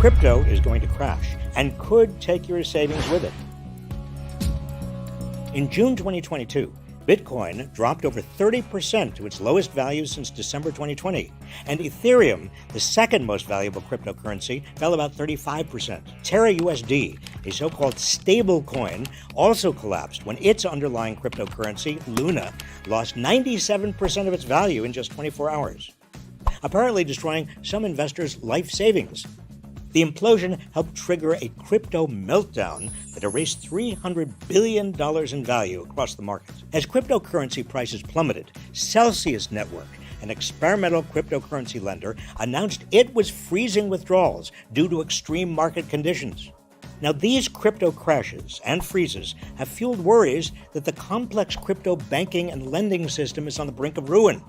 Crypto is going to crash and could take your savings with it. In June 2022, Bitcoin dropped over 30% to its lowest value since December 2020, and Ethereum, the second most valuable cryptocurrency, fell about 35%. Terra USD, a so-called stable coin, also collapsed when its underlying cryptocurrency, Luna, lost 97% of its value in just 24 hours, apparently destroying some investors' life savings. The implosion helped trigger a crypto meltdown that erased $300 billion in value across the market. As cryptocurrency prices plummeted, Celsius Network, an experimental cryptocurrency lender, announced it was freezing withdrawals due to extreme market conditions. Now, these crypto crashes and freezes have fueled worries that the complex crypto banking and lending system is on the brink of ruin.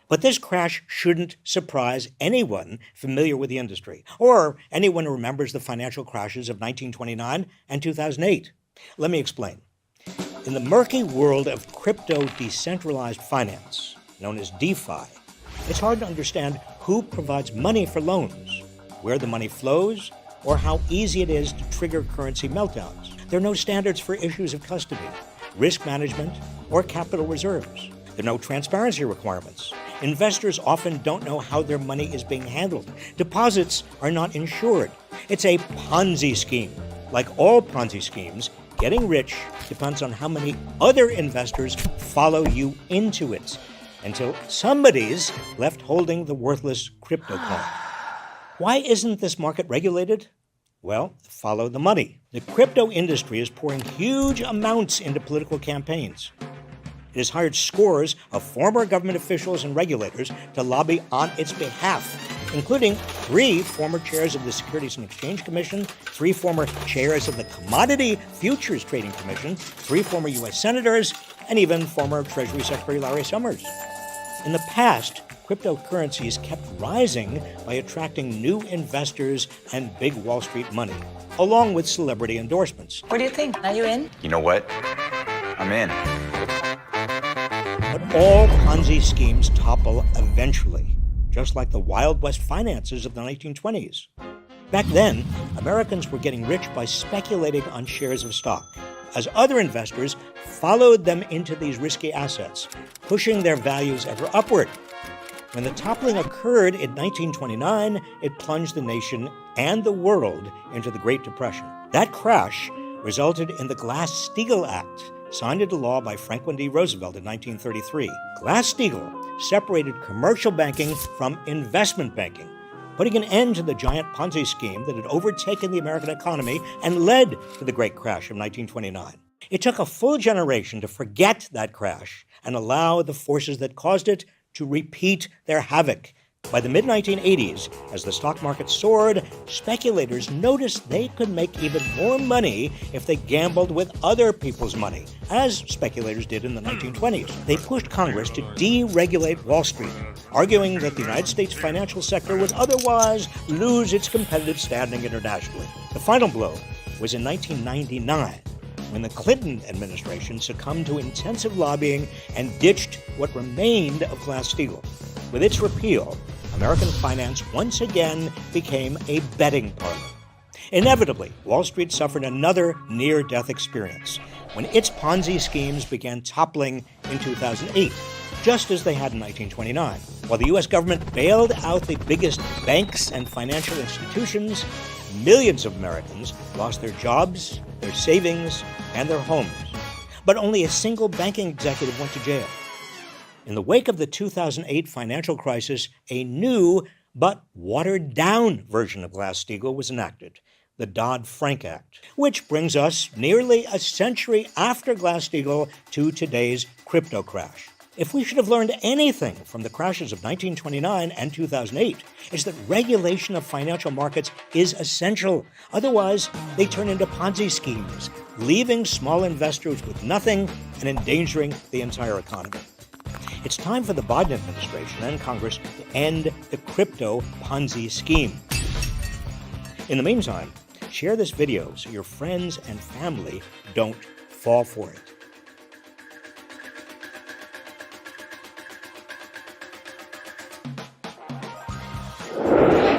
But this crash shouldn't surprise anyone familiar with the industry, or anyone who remembers the financial crashes of 1929 and 2008. Let me explain. In the murky world of crypto decentralized finance, known as DeFi, it's hard to understand who provides money for loans, where the money flows, or how easy it is to trigger currency meltdowns. There are no standards for issues of custody, risk management, or capital reserves. There are no transparency requirements. Investors often don't know how their money is being handled. Deposits are not insured. It's a Ponzi scheme. Like all Ponzi schemes, getting rich depends on how many other investors follow you into it, until somebody's left holding the worthless crypto coin. Why isn't this market regulated? Well, follow the money. The crypto industry is pouring huge amounts into political campaigns. It has hired scores of former government officials and regulators to lobby on its behalf, including 3 former chairs of the Securities and Exchange Commission, 3 former chairs of the Commodity Futures Trading Commission, 3 former U.S. senators, and even former Treasury Secretary Larry Summers. In the past, cryptocurrencies kept rising by attracting new investors and big Wall Street money, along with celebrity endorsements. What do you think? Are you in? You know what? I'm in. But all Ponzi schemes topple eventually, just like the Wild West finances of the 1920s. Back then, Americans were getting rich by speculating on shares of stock, as other investors followed them into these risky assets, pushing their values ever upward. When the toppling occurred in 1929, it plunged the nation and the world into the Great Depression. That crash resulted in the Glass-Steagall Act, signed into law by Franklin D. Roosevelt in 1933. Glass-Steagall separated commercial banking from investment banking, putting an end to the giant Ponzi scheme that had overtaken the American economy and led to the Great Crash of 1929. It took a full generation to forget that crash and allow the forces that caused it to repeat their havoc. By the mid-1980s, as the stock market soared, speculators noticed they could make even more money if they gambled with other people's money, as speculators did in the 1920s. They pushed Congress to deregulate Wall Street, arguing that the United States financial sector would otherwise lose its competitive standing internationally. The final blow was in 1999, when the Clinton administration succumbed to intensive lobbying and ditched what remained of Glass-Steagall. With its repeal, American finance once again became a betting parlor. Inevitably, Wall Street suffered another near-death experience when its Ponzi schemes began toppling in 2008, just as they had in 1929. While the U.S. government bailed out the biggest banks and financial institutions, millions of Americans lost their jobs, their savings, and their homes. But only a single banking executive went to jail. In the wake of the 2008 financial crisis, a new but watered-down version of Glass-Steagall was enacted, the Dodd-Frank Act, which brings us nearly a century after Glass-Steagall to today's crypto crash. If we should have learned anything from the crashes of 1929 and 2008, it's that regulation of financial markets is essential. Otherwise, they turn into Ponzi schemes, leaving small investors with nothing and endangering the entire economy. It's time for the Biden administration and Congress to end the crypto Ponzi scheme. In the meantime, share this video so your friends and family don't fall for it.